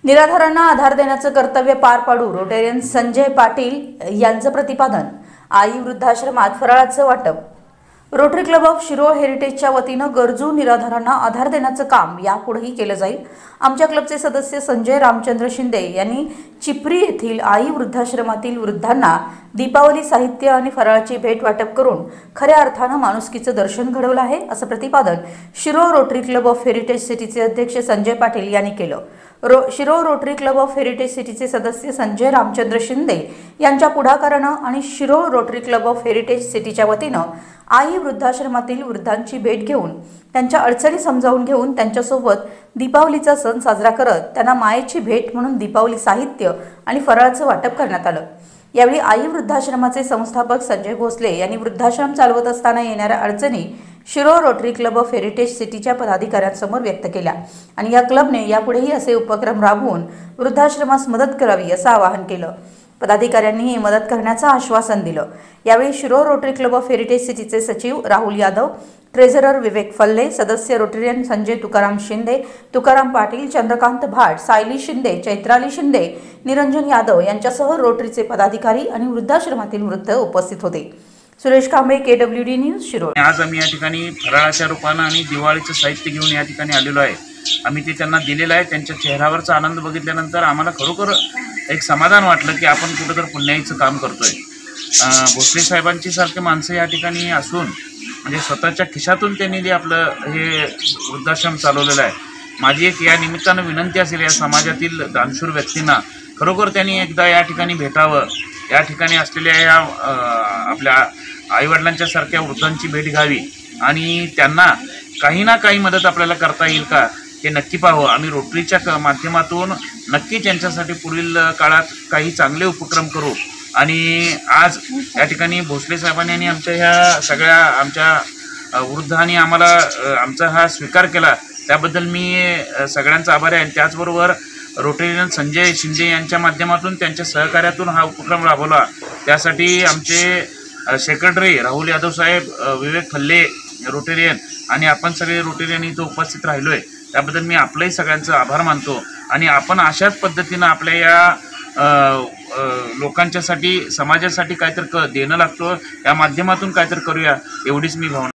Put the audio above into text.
निराधारांना आधार देण्याचं कर्तव्य पार पाडू रोटेरियन संजय पाटील यांचं प्रतिपादन। आई वृद्धाश्रमात फराळाचं वाटप। रोटरी क्लब ऑफ शिरोळ हेरिटेजच्या वतीनं गरजू निराधारांना आधार देण्याचं काम यापुढेही केलं जाईल। आमच्या क्लबचे सदस्य संजय रामचंद्र शिंदे यांनी चिपरी येथील आई वृद्धाश्रमातील वृद्धांना दीपावली साहित्य आणि फराळाची भेट वाटप करून खऱ्या अर्थानं माणुसकीचं दर्शन घडवलं आहे, असं प्रतिपादन Shirol Rotary Club of Heritage सिटीचे अध्यक्ष संजय पाटील यांनी केलं। Shirol Rotary Club of Heritage सिटीचे सदस्य संजय रामचंद्र शिंदे यांच्या पुढाकारानं आणि Shirol Rotary Club of Heritage सिटीच्या वतीनं आई वृद्धाश्रमातील वृद्धांची भेट घेऊन त्यांच्या अडचणी समजावून घेऊन त्यांच्यासोबत दीपावलीचा सण साजरा करत त्यांना मायेची भेट म्हणून दीपावली साहित्य आणि फराळाचं वाटप करण्यात आलं। यावेळी आई वृद्धाश्रमाचे संस्थापक संजय भोसले यांनी वृद्धाश्रम चालवत असताना येणाऱ्या अडचणी Shirol Rotary Club of Heritage सिटीच्या पदाधिकाऱ्यांसमोर व्यक्त केल्या आणि या क्लबने यापुढेही असे उपक्रम राबवून वृद्धाश्रमास मदत करावी असं आवाहन केलं। पदाधिकाऱ्यांनी ही मदत करण्याचं आश्वासन दिलं। यावेळी Shirol Rotary Club of Heritage सिटीचे सचिव राहुल यादव, ट्रेझरर विवेक फल्ले, सदस्य रोटेरियन संजय तुकाराम शिंदे, तुकाराम पाटील, चंद्रकांत भाट, सायली शिंदे, चैत्राली शिंदे, निरंजन यादव यांच्यासह रोटरीचे पदाधिकारी आणि वृद्धाश्रमातील वृद्ध उपस्थित होते। Suresh Kamble, KWD news, Shirol. आज आम्ही या ठिकाणी फराळाच्या रूपानं आणि दिवाळीचं साहित्य घेऊन या ठिकाणी आलेलो आहे। आम्ही ते त्यांना दिलेलं आहे। त्यांच्या चेहऱ्यावरचा आनंद बघितल्यानंतर आम्हाला खरोखर एक समाधान वाटलं की आपण कुठेतरी पुण्याईचं काम करतोय। भोसले साहेबांची सारखे माणसं या ठिकाणी असून म्हणजे स्वतःच्या खिशातून त्यांनी जे आपलं हे वृद्धाश्रम चालवलेलं आहे। माझी एक या निमित्तानं विनंती असेल या समाजातील दानशूर व्यक्तींना, खरोखर त्यांनी एकदा या ठिकाणी भेटावं, या ठिकाणी असलेल्या या आपल्या आईवडिलांच्या सारख्या वृद्धांची भेट घ्यावी आणि त्यांना काही ना काही मदत आपल्याला करता येईल का हे नक्की पाहावं। आम्ही रोटरीच्या माध्यमातून नक्की त्यांच्यासाठी पुढील काळात काही चांगले उपक्रम करू आणि आज या ठिकाणी भोसले साहेबांनी आणि आमच्या ह्या सगळ्या आमच्या वृद्धांनी आम्हाला आमचा हा स्वीकार केला, त्याबद्दल मी सगळ्यांचा आभारी आहे। त्याचबरोबर रोटेरियन संजय शिंदे यांच्या माध्यमातून त्यांच्या सहकार्यातून हा उपक्रम राबवला, त्यासाठी आमचे सेक्रेटरी राहुल यादव साहेब, विवेक फल्ले रोटेरियन आणि आपण सगळे रोटेरियन इथं उपस्थित राहिलो आहे, त्याबद्दल मी आपलंही सगळ्यांचा आभार मानतो। आणि आपण अशाच पद्धतीनं आपल्या या लोकांच्यासाठी समाजासाठी काहीतरी देणं लागतो, या माध्यमातून काहीतरी करूया, एवढीच मी भावना